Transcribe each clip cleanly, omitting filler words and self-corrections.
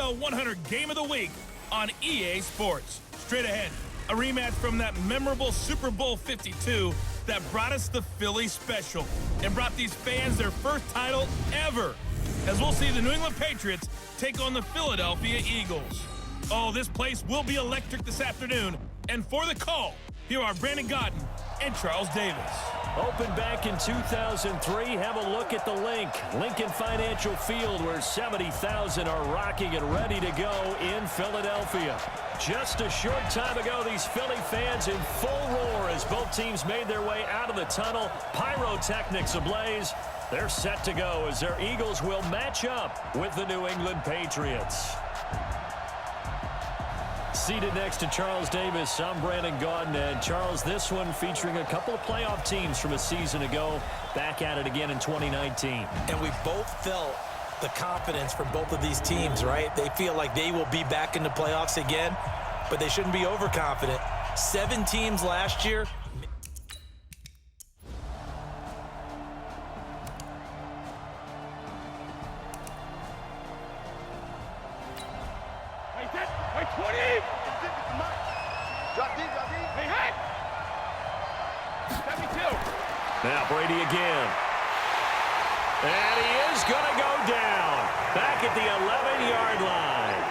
NFL 100 Game of the Week on EA Sports. Straight ahead, a rematch from that memorable Super Bowl 52 that brought us the Philly Special and brought these fans their first title ever, as we'll see the New England Patriots take on the Philadelphia Eagles. Oh, this place will be electric this afternoon. And for the call, here are Brandon Gaudin and Charles Davis. Opened back in 2003, have a look at the Lincoln Financial Field, where 70,000 are rocking and ready to go in Philadelphia. Just a short time ago, these Philly fans in full roar as both teams made their way out of the tunnel. Pyrotechnics ablaze. They're set to go as their Eagles will match up with the New England Patriots. Seated next to Charles Davis, I'm Brandon Gaudin. And Charles, this one featuring a couple of playoff teams from a season ago, back at it again in 2019. And we both felt the confidence from both of these teams, right? They feel like they will be back in the playoffs again, but they shouldn't be overconfident. 7 teams last year. Now Brady again. And he is going to go down. Back at the 11-yard line.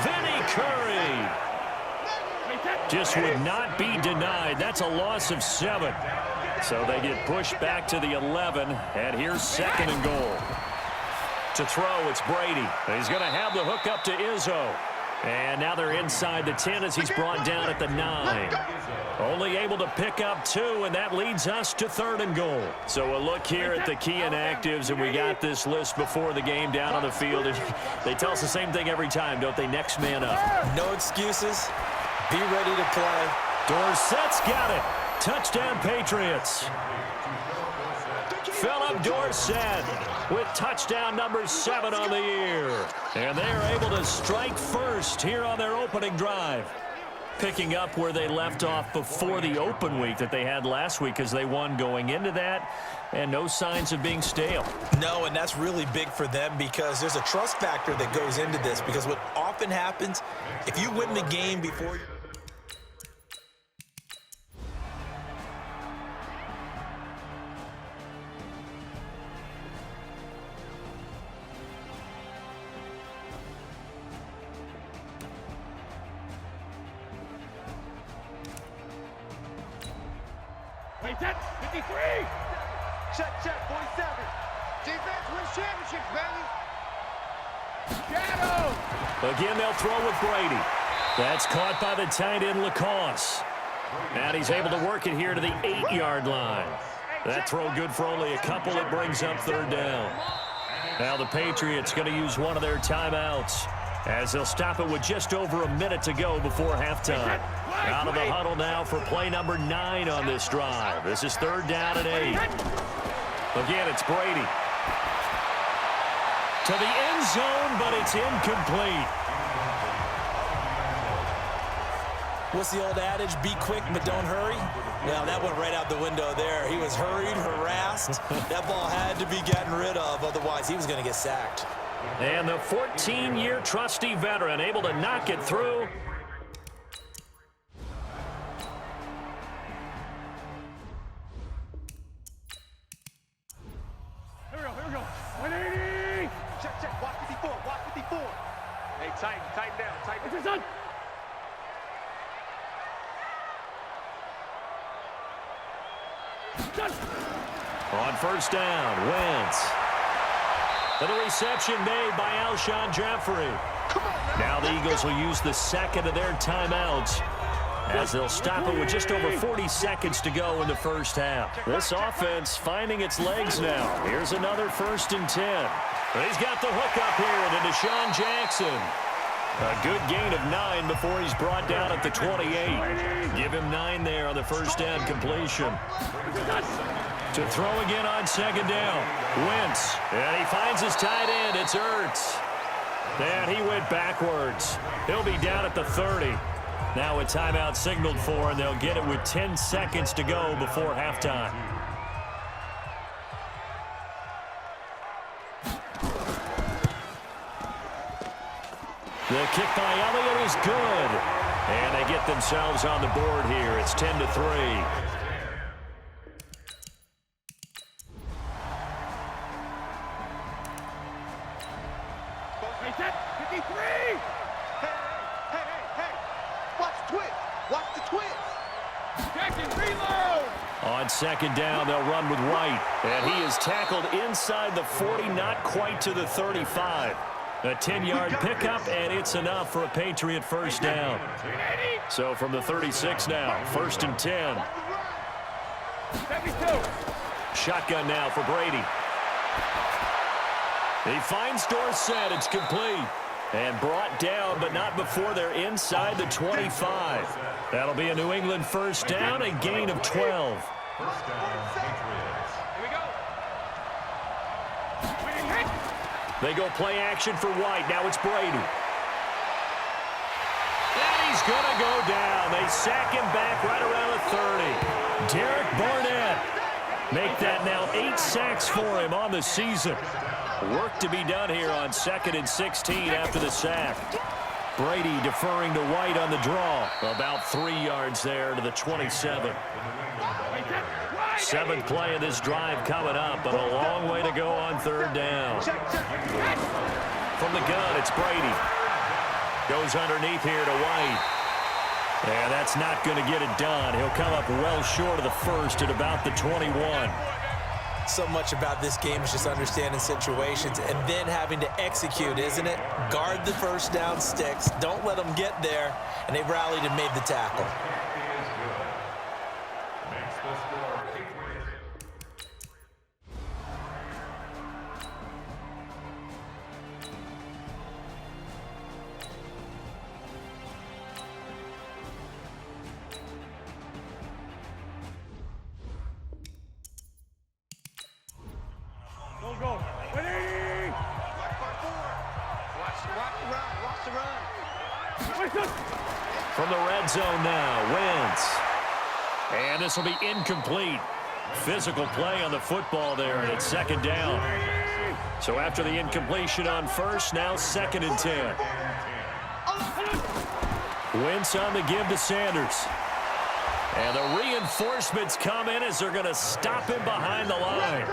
Vinny Curry just would not be denied. That's a loss of 7. So they get pushed back to the 11. And here's 2nd and goal. To throw, it's Brady. He's going to have the hook up to Izzo. And now they're inside the 10 as he's brought down at the 9. Only able to pick up 2, and that leads us to 3rd and goal. So a look here at the key inactives, and we got this list before the game down on the field. And they tell us the same thing every time, don't they? Next man up. No excuses. Be ready to play. Dorsett's got it. Touchdown, Patriots. Philip Dorsett with touchdown number 7 on the year. And they are able to strike first here on their opening drive. Picking up where they left off before the open week that they had last week, as they won going into that, and no signs of being stale. No, and that's really big for them because there's a trust factor that goes into this, because what often happens, if you win the game before you... Defense, 53! Check, 47. Defense wins championships, baby! Shadow! Again, they'll throw with Brady. That's caught by the tight end, Lacoste. And he's able to work it here to the 8-yard line. That throw good for only a couple. It brings up 3rd down. Now the Patriots going to use one of their timeouts, as they'll stop it with just over a minute to go before halftime. Out of the huddle now for play number 9 on this drive. This is 3rd down and 8. Again, it's Brady. To the end zone, but it's incomplete. What's the old adage? Be quick, but don't hurry. Well, that went right out the window there. He was hurried, harassed. That ball had to be gotten rid of, otherwise he was going to get sacked. And the 14-year trusty veteran able to knock it through. Here we go. 180! Check, watch 54, watch 54. Hey, tighten down. It's done. On 1st down, Wentz. And the reception made by Alshon Jeffrey. Now the Eagles will use the 2nd of their timeouts, as they'll stop it with just over 40 seconds to go in the first half. This offense finding its legs now. Here's another 1st and 10. He's got the hook up here to Deshaun Jackson. A good gain of 9 before he's brought down at the 28. Give him 9 there on the 1st down completion. To throw again on 2nd down. Wentz. And he finds his tight end. It's Ertz. And he went backwards. He'll be down at the 30. Now a timeout signaled for, and they'll get it with 10 seconds to go before halftime. The kick by Elliott is good. And they get themselves on the board here. It's 10-3. Hey, 53! Hey. Watch the twist. Watch the twist. Second reload. On second down, they'll run with White. And he is tackled inside the 40, not quite to the 35. A 10-yard pickup, and it's enough for a Patriot first down. So from the 36 now, 1st and 10. 72. Shotgun now for Brady. He finds Dorsett. It's complete. And brought down, but not before they're inside the 25. That'll be a New England first down, a gain of 12. They go play action for White. Now it's Brady. And he's going to go down. They sack him back right around the 30. Derek Barnett. Make that now 8 sacks for him on the season. Work to be done here on 2nd and 16 after the sack. Brady deferring to White on the draw. About 3 yards there to the 27. 7th play of this drive coming up, but a long way to go on 3rd down. From the gun, it's Brady. Goes underneath here to White. And that's not going to get it done. He'll come up well short of the first at about the 21. So much about this game is just understanding situations and then having to execute, isn't it? Guard the first down sticks. Don't let them get there. And they rallied and made the tackle. From the red zone now, Wentz. And this will be incomplete. Physical play on the football there, and it's 2nd down. So after the incompletion on first, now 2nd and 10. Wentz on the give to Sanders. And the reinforcements come in as they're going to stop him behind the line.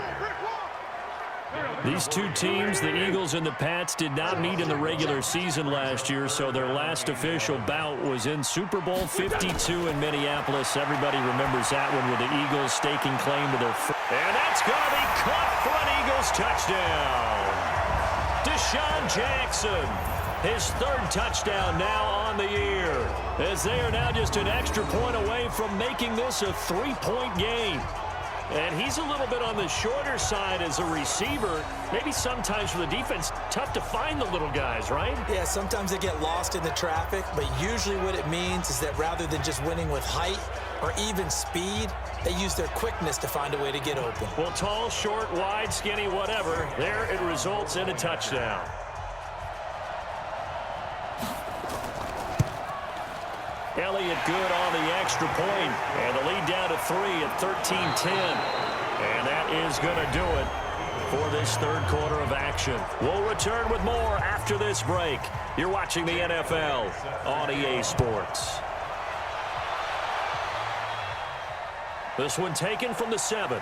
These two teams, the Eagles and the Pats, did not meet in the regular season last year, so their last official bout was in Super Bowl 52 in Minneapolis. Everybody remembers that one with the Eagles staking claim to their first. And that's going to be caught for an Eagles touchdown. Deshaun Jackson, his 3rd touchdown now on the year, as they are now just an extra point away from making this a 3-point game. And he's a little bit on the shorter side as a receiver. Maybe sometimes for the defense, tough to find the little guys, right? Yeah, sometimes they get lost in the traffic, but usually what it means is that rather than just winning with height or even speed, they use their quickness to find a way to get open. Well, tall, short, wide, skinny, whatever, there it results in a touchdown. Elliott good on the extra point, and the lead down to 3 at 13-10. And that is going to do it for this 3rd quarter of action. We'll return with more after this break. You're watching the NFL on EA Sports. This one taken from the 7.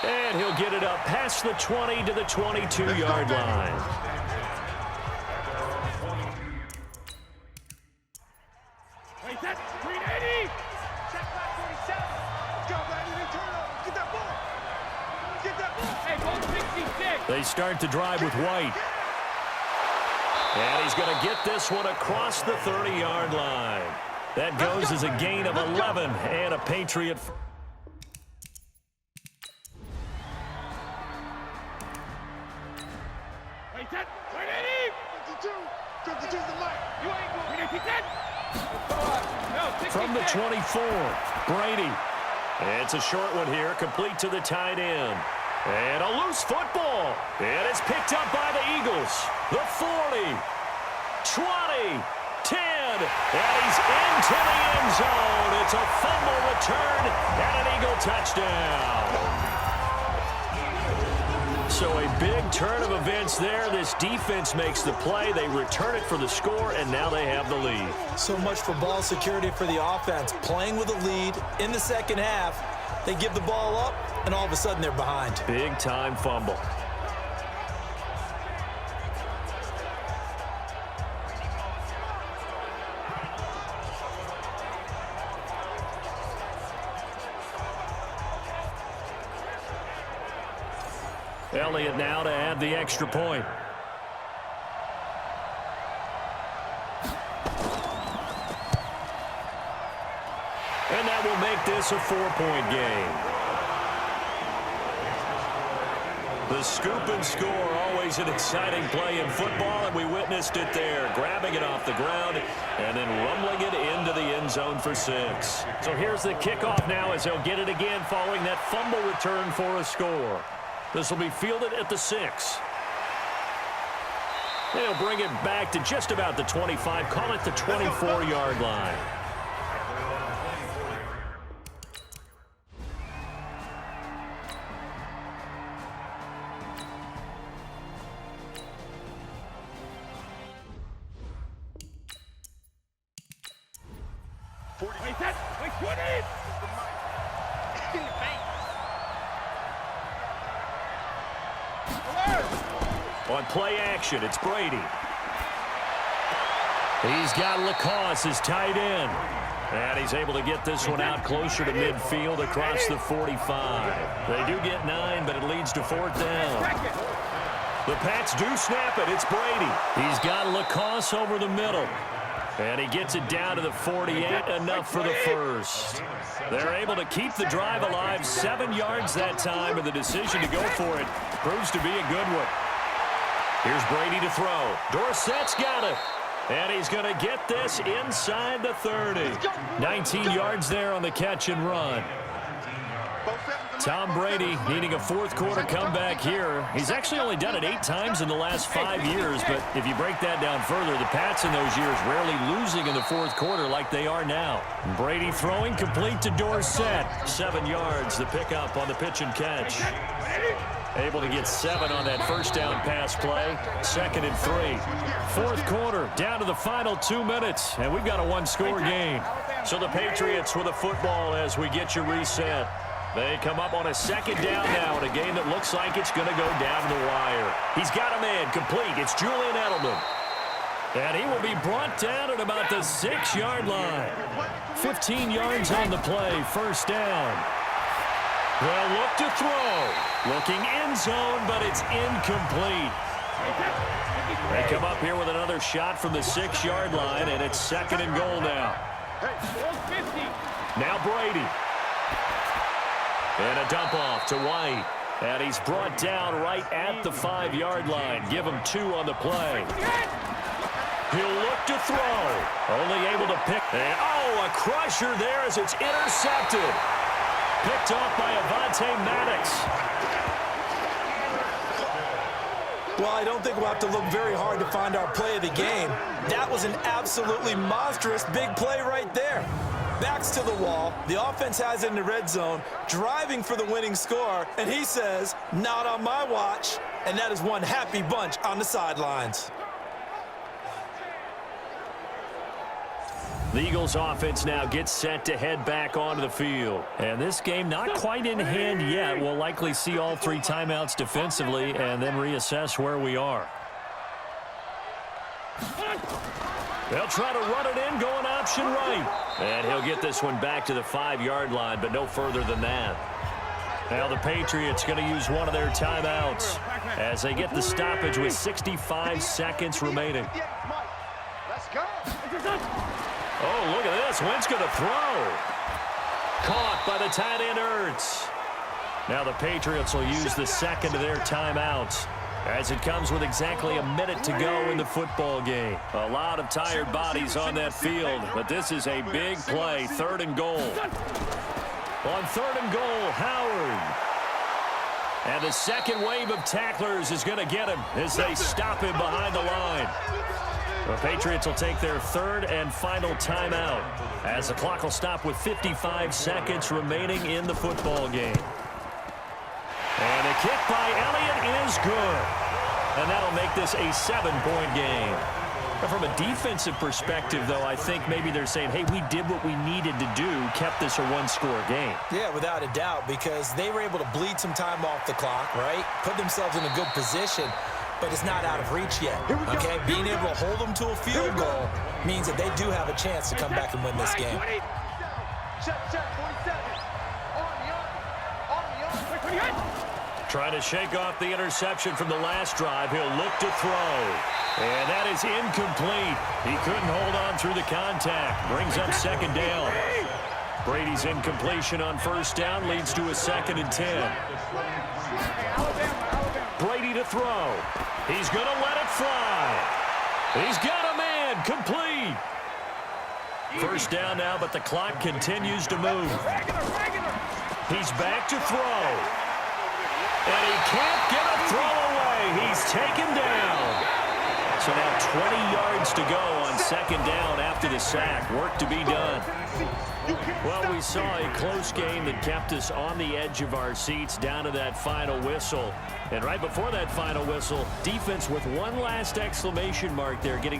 And he'll get it up past the 20 to the 22-yard line. They start the drive with White. And he's going to get this one across the 30-yard line. That goes as a gain of 11 and a Patriot. From the 24, Brady. It's a short one here, complete to the tight end. And a loose football. And it's picked up by the Eagles. The 40, 20, 10. And he's into the end zone. It's a fumble return and an Eagle touchdown. So a big turn of events there. This defense makes the play. They return it for the score, and now they have the lead. So much for ball security for the offense. Playing with a lead in the second half, they give the ball up, and all of a sudden they're behind. Big-time fumble. Elliott now to add the extra point. And that will make this a 4-point game. The scoop and score, always an exciting play in football, and we witnessed it there, grabbing it off the ground and then rumbling it into the end zone for 6. So here's the kickoff now as they'll get it again following that fumble return for a score. This will be fielded at the 6. They'll bring it back to just about the 25, call it the 24-yard line. On play action, it's Brady. He's got Lacoste as tight end. And he's able to get this one out closer to midfield across the 45. They do get 9, but it leads to 4th down. The Pats do snap it. It's Brady. He's got Lacoste over the middle. And he gets it down to the 48, enough for the first. They're able to keep the drive alive, 7 yards that time, and the decision to go for it proves to be a good one. Here's Brady to throw. Dorsett's got it. And he's going to get this inside the 30. 19 yards there on the catch and run. Tom Brady needing a fourth-quarter comeback here. He's actually only done it 8 times in the last 5 years, but if you break that down further, the Pats in those years rarely losing in the fourth quarter like they are now. Brady throwing complete to Dorsett. 7 yards, the pickup on the pitch and catch. Able to get 7 on that first down pass play. 2nd and 3. Fourth quarter, down to the final 2 minutes, and we've got a 1-score game. So the Patriots with a football as we get you reset. They come up on a 2nd down now in a game that looks like it's going to go down to the wire. He's got a man complete. It's Julian Edelman. And he will be brought down at about the 6-yard line. 15 yards on the play, first down. They'll look to throw. Looking end zone, but it's incomplete. They come up here with another shot from the 6-yard line, and it's 2nd and goal now. Now Brady. And a dump off to White. And he's brought down right at the 5-yard line. Give him 2 on the play. He'll look to throw. Only able to pick. And, a crusher there as it's intercepted. Picked off by Avonte Maddox. Well, I don't think we'll have to look very hard to find our play of the game. That was an absolutely monstrous big play right there. Backs to the wall. The offense has it in the red zone, driving for the winning score, and he says, not on my watch. And that is one happy bunch on the sidelines. The Eagles offense now gets set to head back onto the field. And this game not quite in hand yet. We'll likely see all 3 timeouts defensively and then reassess where we are. They'll try to run it in, going option right. And he'll get this one back to the 5-yard line, but no further than that. Now the Patriots going to use one of their timeouts as they get the stoppage with 65 seconds remaining. Let's go. Oh, look at this. Wentz going to throw. Caught by the tight end, Ertz. Now the Patriots will use the second of their timeouts as it comes with exactly a minute to go in the football game. A lot of tired bodies on that field, but this is a big play. 3rd and goal. On 3rd and goal, Howard. And the second wave of tacklers is going to get him as they stop him behind the line. The Patriots will take their 3rd and final timeout as the clock will stop with 55 seconds remaining in the football game. And kick by Elliott is good. And that'll make this a 7-point game. But from a defensive perspective, though, I think maybe they're saying, hey, we did what we needed to do, kept this a one-score game. Yeah, without a doubt, because they were able to bleed some time off the clock, right? Put themselves in a good position, but it's not out of reach yet, okay? Being able to hold them to a field goal means that they do have a chance to come back and win this game. Trying to shake off the interception from the last drive. He'll look to throw. And that is incomplete. He couldn't hold on through the contact. Brings up second down. Brady's incompletion on first down leads to a 2nd and 10. Brady to throw. He's going to let it fly. He's got a man. Complete. First down now, but the clock continues to move. He's back to throw. And he can't get a throw away. He's taken down. So now 20 yards to go on second down after the sack. Work to be done. Well, we saw a close game that kept us on the edge of our seats down to that final whistle. And right before that final whistle, defense with one last exclamation mark there, getting